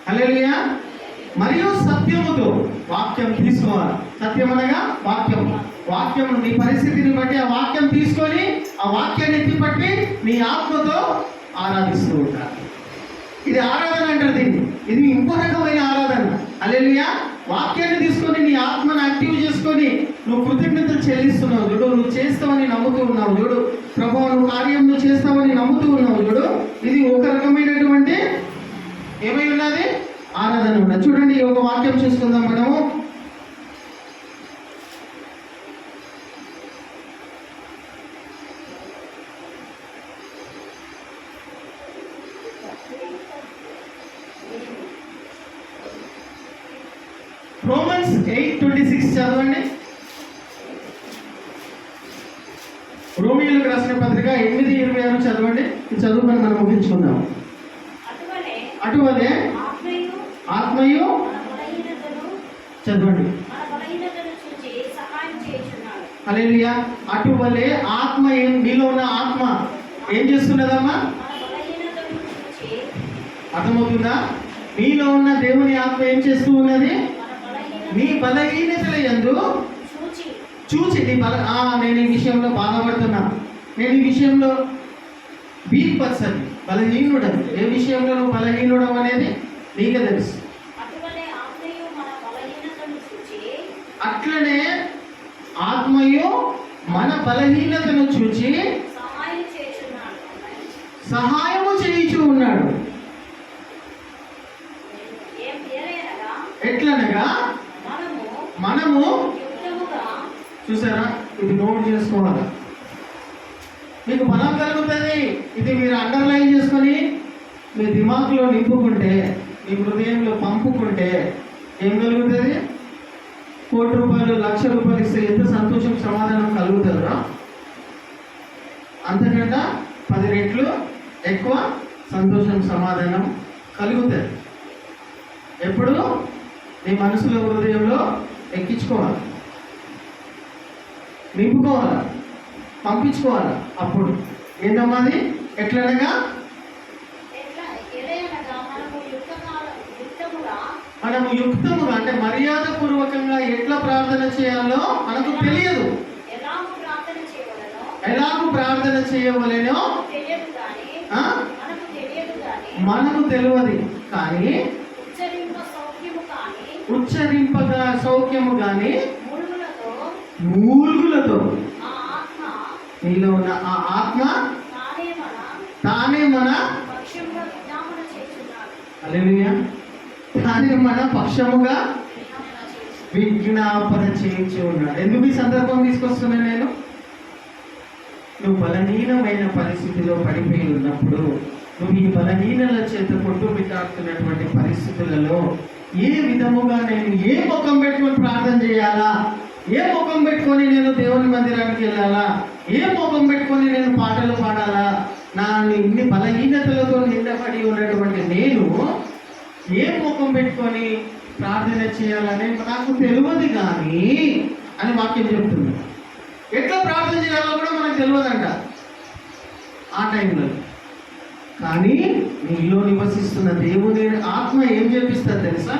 హల్లెలూయా. మరియు సత్యముతో. వాక్యం తీసుకోవాలి. సత్యం అనగా వాక్యం. వాక్యం నీ పరిస్థితిని బట్టి ఆ వాక్యం తీసుకొని ఆ వాక్యాన్ని ఎత్తిపట్టి నీ ఆత్మతో ఆరాధిస్తూ ఉంటారు. ఇది ఆరాధన అంటారు దీన్ని. ఇది ఇంకో రకమైన ఆరాధన, హల్లెలూయా. వాక్యాన్ని తీసుకొని నీ ఆత్మను యాక్టివ్ చేసుకొని నువ్వు కృతజ్ఞతలు చెల్లిస్తున్నావు చూడు, నువ్వు చేస్తావని నమ్ముతూ ఉన్నావు చూడు, ప్రభువా నువ్వు కార్యం నువ్వు చేస్తావని నమ్ముతూ ఉన్నావు చూడు. ఇది ఒక రకమైనటువంటి ఏమై ఉన్నది? ఆరాధన ఉన్నది. చూడండి, ఒక వాక్యం చూసుకుందాం మనము. రోమన్స్ 8:26 చదవండి. రోమియోలకు రాసిన పత్రిక 8:26 చదవండి. ఇది చదువుకొని మనం ముగించుకుందాం. అటువలే ఆత్మయు చదవండి. హల్లెలూయా. అటువలే ఆత్మ, మీలో ఉన్న ఆత్మ ఏం చేస్తున్నదమ్మా? అర్థమవుతుందా? మీలో ఉన్న దేవుని ఆత్మ ఏం చేస్తూ ఉన్నది? నీ బలహీనతల యందు చూచి నేను ఈ విషయంలో బాధపడుతున్నా, నేను ఈ విషయంలో వీక్ పర్సన్, బలహీనుడని. ఏ విషయంలో నువ్వు బలహీనుడు అనేది నీకే తెలుసు. అట్లనే ఆత్మయు మన బలహీనతను చూచి సహాయము చేయుచు ఉన్నాడు. ఎట్లనగా మనము చూసారా? ఇది నోట్ చేసుకోవాలి. మీకు బలం కలుగుతుంది. ఇది మీరు అండర్లైన్ చేసుకొని మీ దిమాగ్లో నింపుకుంటే, మీ హృదయంలో పంపుకుంటే ఏం కలుగుతుంది? 1,00,00,000 రూపాయలు, 1,00,000 రూపాయలు ఇస్తే ఎంత సంతోషం, సమాధానం కలుగుతుందా? అంతకంటే 10 రెట్లు ఎక్కువ సంతోషం, సమాధానం కలుగుతుంది. ఎప్పుడు నీ మనసులో, హృదయంలో ఎక్కించుకోవాలి, నింపుకోవాలి, పంపించుకోవాలి. అప్పుడు ఏంటమ్మా అది? ఎట్లనగా మనము యుక్తముగా అంటే మర్యాద పూర్వకంగా ఎట్లా ప్రార్థన చేయాలో మనకు తెలియదు. ఎలాగూ ప్రార్థన చేయవలెనో మనకు తెలియదు. కానీ ఉచ్చరింపగా సౌఖ్యము కానీ మూలుగులతో నీలో ఉన్న ఆ ఆత్మ తానే మన హల్లెలూయా, తానే మన పక్షముగా విజ్ఞాపన చేయించి ఉన్నాడు. ఎందుకు ఈ సందర్భం తీసుకొస్తున్నా నేను? నువ్వు బలహీనమైన పరిస్థితిలో పడిపోయి ఉన్నప్పుడు, నువ్వు ఈ బలహీనల చేత కొట్టుమిట్టాడుతున్నటువంటి పరిస్థితులలో ఏ విధముగా నేను ఏ ముఖం పెట్టుకొని ప్రార్థన చేయాలా, ఏ ముఖం పెట్టుకొని నేను దేవుని మందిరానికి వెళ్ళాలా, ఏ ముఖం పెట్టుకొని నేను పాటలు పాడాలా, నా ఇన్ని బలహీనతలతో నిండబడి ఉన్నటువంటి నేను ఏ ముఖం పెట్టుకొని ప్రార్థన చేయాలని నాకు తెలియదు కానీ అని వాక్యం చెప్తుంది. ఎట్లా ప్రార్థన చేయాలో కూడా మనకు తెలియదంట ఆ టైంలో. కానీ నీలో నివసిస్తున్న దేవుని ఆత్మ ఏం చేపిస్తుంది తెలుసా?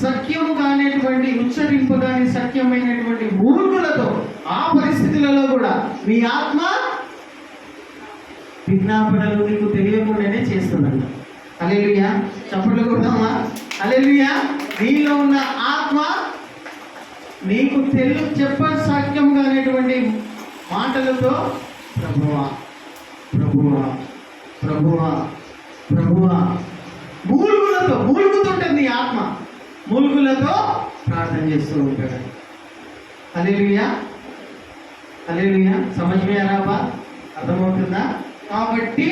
సత్యము కానిటువంటి ఉచ్చరింపు కాని సత్యమైనటువంటి మూర్ఖులతో ఆ పరిస్థితులలో కూడా నీ ఆత్మ విజ్ఞాపనలు నీకు తెలియకుండానే చేస్తుందంట. హల్లెలూయా, చప్పట్లు కొడదామా? హల్లెలూయా. నీలో ఉన్న ఆత్మ నీకు చెప్పని సత్యం కానిటువంటి మాటలతో ప్రభువా ప్రభువా ప్రభువా ప్రభువా మూలుగుతుంటుంది నీ ఆత్మ, మూలుగులతో ప్రార్థన చేస్తూ ఉంటాడు. హల్లెలూయా హల్లెలూయా. సమజ్మేరాబా, అర్థమవుతుందా? కాబట్టి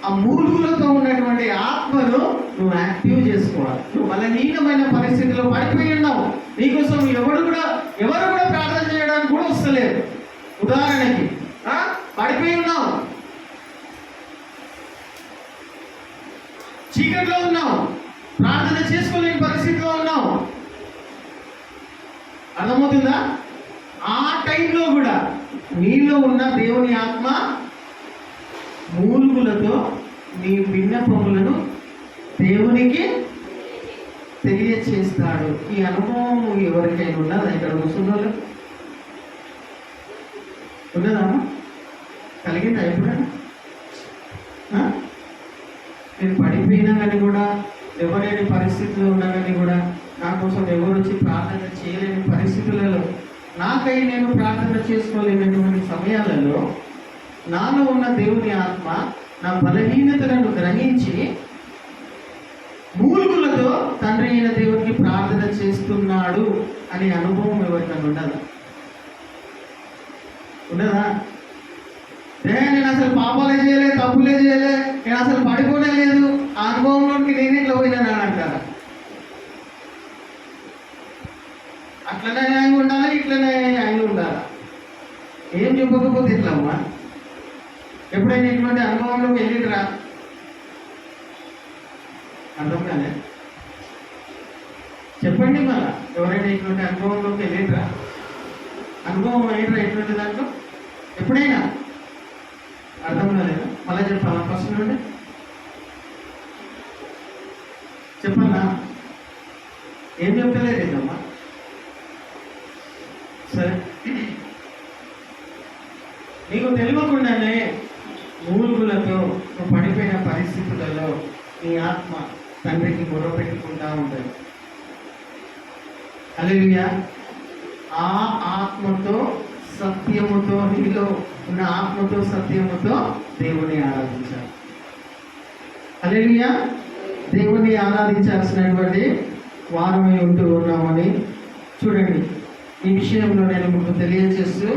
ఆ మూలుగులతో ఉన్నటువంటి ఆత్మను నువ్వు యాక్టివ్ చేసుకోవాలి. నువ్వు బలహీనమైన పరిస్థితిలో పడిపోయి ఉన్నావు. నీకోసం ఎవరు కూడా ప్రార్థన చేయడానికి కూడా వస్తలేదు. ఉదాహరణకి పడిపోయి ఉన్నావు, చీకట్లో ఉన్నావు, ప్రార్థన చేసుకోలేని పరిస్థితిలో ఉన్నావు. అర్థమవుతుందా? ఆ టైంలో కూడా నీలో ఉన్న దేవుని ఆత్మ మూలుగులతో నీ విన్నపములను దేవునికి తెలియచేస్తాడు. ఈ అనుభవం ఎవరికైనా ఉన్నదా? ఇక్కడ కూర్చున్న ఉన్నదమ్మా? కలిగిందా ఎప్పుడైనా? నేను పడిపోయినా కానీ కూడా, ఎవరైనా పరిస్థితుల్లో ఉన్నా కానీ కూడా, నా కోసం ఎవరు వచ్చి ప్రార్థన చేయలేని పరిస్థితులలో, నాకై నేను ప్రార్థన చేసుకోలేనటువంటి సమయాలలో నాలో ఉన్న దేవుని ఆత్మ నా బలహీనతలను గ్రహించి మూలుగులతో తండ్రి అయిన దేవునికి ప్రార్థన చేస్తున్నాడు అనే అనుభవం ఎవరికైనా ఉండదా? నేను అసలు పాపాలే చేయలే, తప్పులే చేయలే, నేను అసలు పడిపోనే లేదు, ఆ అనుభవంలోకి నేనే ఇట్లా పోయినా అంటారా? అట్లనే ఆయన ఉండాలి, ఇట్లనే ఆయన ఉండాలా? ఏం చెప్పకపోతే ఇట్లమ్మా? ఎప్పుడైనా ఇటువంటి అనుభవంలోకి వెళ్ళిరా? అర్థం కాలే? చెప్పండి మళ్ళా. ఎవరైనా ఇటువంటి అనుభవంలోకి వెళ్ళిరా? అనుభవం అయినరా ఇటువంటి దాంట్లో ఎప్పుడైనా? అర్థం కాలేదా? మళ్ళీ చెప్పాలా? ఫస్ట్ నుండి చెప్పాలా? ఏం చెప్పలేదమ్మా? సరే, నీకు తెలియకుండానే మూలుగులతో నువ్వు పడిపోయిన పరిస్థితులలో నీ ఆత్మ తండ్రికి మొరపెట్టుకుంటా ఉంటుంది. హల్లెలూయా. ఆ ఆత్మతో సత్యముతో, నీలో ఉన్న ఆత్మతో సత్యముతో దేవుని ఆరాధించాలి. హల్లెలూయా. దేవుని ఆరాధించాల్సినటువంటి వారమై ఉంటూ ఉన్నామని చూడండి. ఈ విషయంలో నేను మీకు తెలియజేస్తూ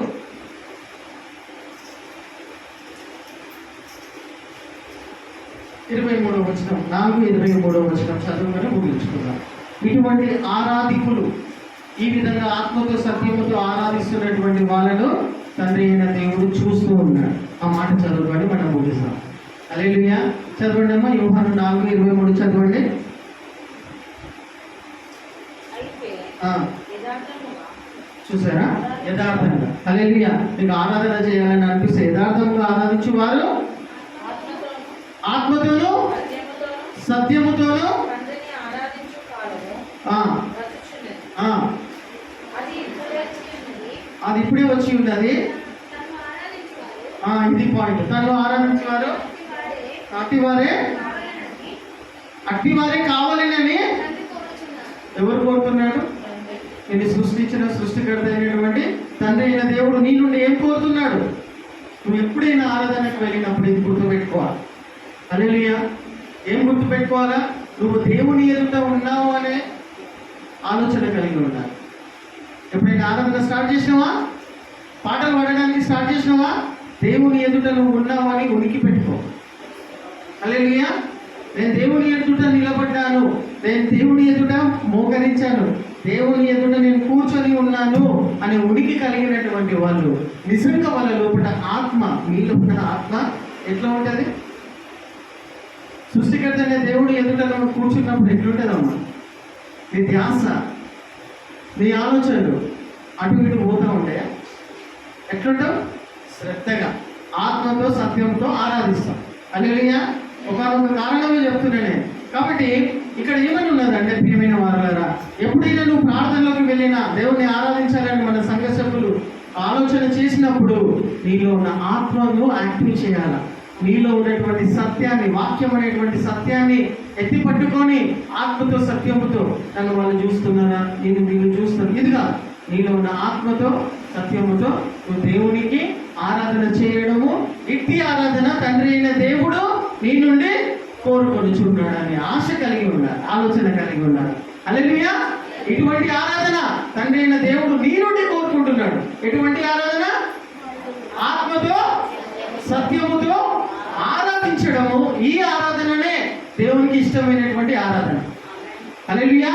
23వ వచనం, 4:23వ వచనం చదువుకొని ముగించుకున్నాం. ఇటువంటి ఆరాధికులు, ఈ విధంగా ఆత్మతో సత్యముతో ఆరాధిస్తున్నటువంటి వాళ్ళను తండ్రి అయిన దేవుడు చూస్తూ ఉన్నాడు. ఆ మాట చదువుకొని మనం ముగిస్తాం. హల్లెలూయా. చదవండి అమ్మా, యోహాను 4:23 చదవండి. చూసారా? యథార్థంగా. హల్లెలూయా. మీకు ఆరాధన చేయాలని అనిపిస్తే యథార్థంగా ఆరాధించు వారు ఆత్మతోనూ సత్యముతోనూ అది ఇప్పుడే వచ్చి ఉన్నది. ఇది పాయింట్. తను ఆరాధించేవారు అట్టివారే కావాలని ఎవరు కోరుతున్నాడు? నేను సృష్టించిన సృష్టికర్త అయినటువంటి తండ్రి అయిన దేవుడు నీ నుండి ఏం కోరుతున్నాడు? నువ్వు ఎప్పుడైనా ఆరాధనకు వెళ్ళినప్పుడు ఇది గుర్తుపెట్టుకోవాలి. హల్లెలూయా. ఏం గుర్తుపెట్టుకోవాలా? నువ్వు దేవుని ఎదుట ఉన్నావు అనే ఆలోచన కలిగి ఉండాలి. ఎప్పుడైనా ఆరాధన స్టార్ట్ చేసినావా, పాటలు పాడడానికి స్టార్ట్ చేసినావా, దేవుని ఎదుట నువ్వు ఉన్నావని ఉనికి పెట్టుకో. హల్లెలూయా. నేను దేవుని ఎదుట నిలబడ్డాను, నేను దేవుని ఎదుట మోకరించాను, దేవుని ఎదుట నేను కూర్చొని ఉన్నాను అనే ఉనికి కలిగినటువంటి వాళ్ళు నిజంగా వాళ్ళ లోపల ఆత్మ, మీలో ఉన్న ఆత్మ ఎట్లా ఉంటుంది? సృష్టికర్త అనే దేవుడు ఎదుట నువ్వు కూర్చున్నప్పుడు ఎట్లుంటుందమ్మా? నీ ధ్యాస, నీ ఆలోచనలు అటు ఇటు పోతూ ఉంటాయా? ఎట్లుంటావు? శ్రద్ధగా ఆత్మతో సత్యంతో ఆరాధిస్తాం. హల్లెలూయా. ఒకనొక కారణమే చెప్తున్నా నేను. కాబట్టి ఇక్కడ ఏమని ఉన్నదంటే ప్రియమైన వారులారా, ఎప్పుడైనా నువ్వు ప్రార్థనలోకి వెళ్ళినా, దేవుణ్ణి ఆరాధించాలని మన సంఘ సభ్యులు ఆలోచన చేసినప్పుడు నీలో ఉన్న ఆత్మను యాక్టివ్ చేయాలి. నీలో ఉన్నటువంటి సత్యాన్ని, వాక్యం అనేటువంటి సత్యాన్ని ఎత్తి పట్టుకొని ఆత్మతో సత్యముతో నన్ను వాళ్ళు చూస్తున్నారా, నేను చూస్తాను, ఇదిగా నీలో ఉన్న ఆత్మతో సత్యముతో నువ్వు దేవునికి ఆరాధన చేయడము, ఇట్టి ఆరాధన తండ్రి అయిన దేవుడు నీ నుండి కోరుకొని చూడాడు అనే ఆశ కలిగి ఉండాలి, ఆలోచన కలిగి ఉండాలి. హల్లెలూయా. ఇటువంటి ఆరాధన తండ్రి అయిన దేవుడు నీ నుండి కోరుకుంటున్నాడు. ఎటువంటి ఆరాధన? ఆత్మతో సత్యముతో ఆరాధించడము. ఈ ఆరాధననే దేవునికి ఇష్టమైనటువంటి ఆరాధన. హల్లెలూయా.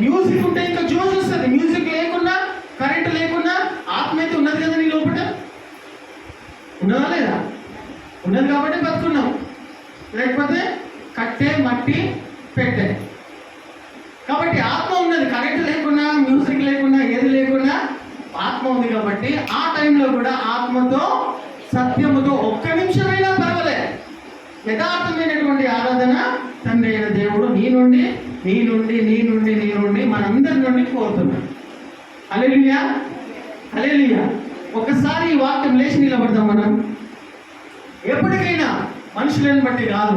మ్యూజిక్ ఉంటే ఇంకా జోష్ వస్తుంది. మ్యూజిక్ లేకున్నా, కరెంట్ లేకున్నా ఆత్మ అయితే ఉన్నది కదా నీ లోపల. ఉన్నదా లేదా? ఉన్నది కాబట్టి బతుకున్నాం. లేకపోతే కట్టే, మట్టి, పెట్టే. కాబట్టి ఆత్మ ఉన్నది. కరెంట్ లేకున్నా, మ్యూజిక్ లేకున్నా, ఏది లేకున్నా ఆత్మ ఉంది. కాబట్టి ఆ టైంలో కూడా ఆత్మతో సత్యముతో ఒక్క నిమిషమైనా పర్వాలే యథార్థమైనటువంటి ఆరాధన తండ్రి అయిన దేవుడు నీ నుండి మనందరి నుండి కోరుతున్నాడు. హల్లెలూయా. హల్లెలూయా. ఒకసారి ఈ వాక్యం లేచి నిలబడదాం. మనం ఎప్పటికైనా మనుషులను బట్టి కాదు.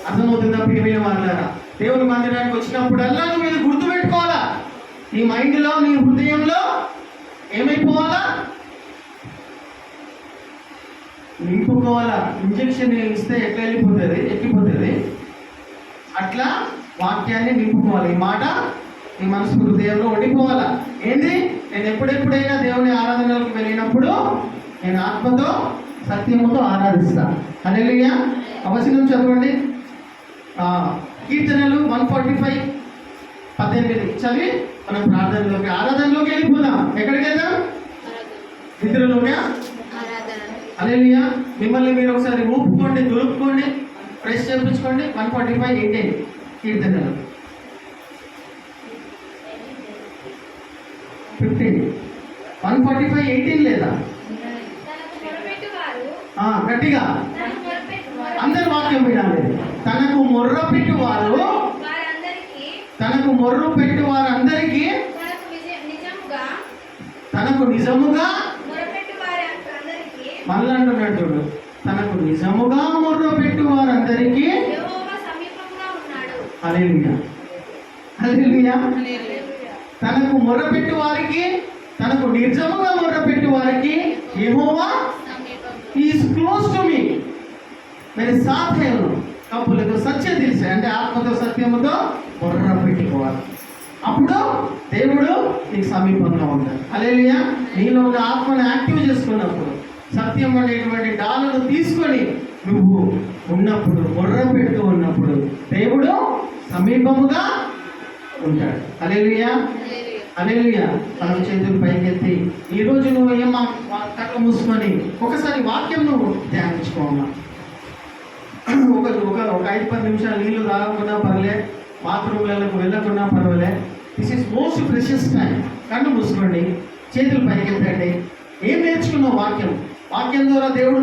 అర్థమవుతుందా ప్రియమైన వాళ్ళారా? దేవుని మందిరానికి వచ్చినప్పుడల్లా నువ్వు ఇది గుర్తుపెట్టుకోవాలా. నీ మైండ్లో, నీ హృదయంలో ఏమైపోవాలా? నింపుకోవాలా. ఇంజక్షన్ ఇస్తే ఎట్లా ఎక్కిపోతుంది అట్లా వాక్యాన్ని నింపుకోవాలి. ఈ మాట నీ మనసు హృదయంలో ఉండిపోవాలా. ఏంది? నేను ఎప్పుడెప్పుడైనా దేవుని ఆరాధనలకు వెళ్ళినప్పుడు నేను ఆత్మతో సత్యముతో ఆరాధిస్తా. హల్లెలూయా. అవసరం చదవండి. కీర్తనలు 145:18 చదివి మనం ప్రార్థనలోకి, ఆరాధనలోకి వెళ్ళిపోదాం. ఎక్కడికి వెళ్దాం? నిద్రలోకి. హల్లెలూయా. మిమ్మల్ని మీరు ఒకసారి ఊపుకోండి, దులుపుకోండి, ఫ్రెష్ చేయించుకోండి. 145:18 కీర్తనలు 15. 145:18 లేదా? గట్టిగా అందరు వాక్యం వినాలి. తనకు మొర్ర పెట్టువారు వారందరికీ తనకు నిజముగా మళ్ళీ అంటున్నాడు చూడు, తనకు నిజముగా మొర్ర పెట్టు వారందరికీ. హల్లెలూయా. హల్లెలూయా. తనకు మొర్రపెట్టు వారికి, తనకు నిజముగా మొర్రపెట్టు వారికి యెహోవా ఈజ్ క్లోజ్ టు మీ. मेरे साथ है కప్పులకు సత్యం తెలిసే అంటే ఆత్మతో సత్యముతో మొర్ర పెట్టుకోవాలి. అప్పుడు దేవుడు నీకు సమీపంగా ఉంటాడు. హల్లెలూయా. నీలో ఉన్న ఆత్మను యాక్టివ్ చేసుకున్నప్పుడు, సత్యం అనేటువంటి డాలను తీసుకొని నువ్వు ఉన్నప్పుడు, మొర్ర పెడుతూ ఉన్నప్పుడు దేవుడు సమీపముగా ఉంటాడు. హల్లెలూయా. హల్లెలూయా. మనం చేతులు పైకెత్తి ఈరోజు నువ్వు ఏమా కళ్ళు మూసుకొని ఒకసారి వాక్యం నువ్వు ధ్యానించుకోమా. ఒక 5-10 నిమిషాలు నీళ్లు తాగకుండా పర్లే, బాత్రూమ్లకు వెళ్ళకుండా పర్వాలే. This is most precious time. కళ్ళు మూసుకోండి, చేతులు పైకెత్తండి. ఏం నేర్చుకున్నావు? వాక్యం ద్వారా దేవుడు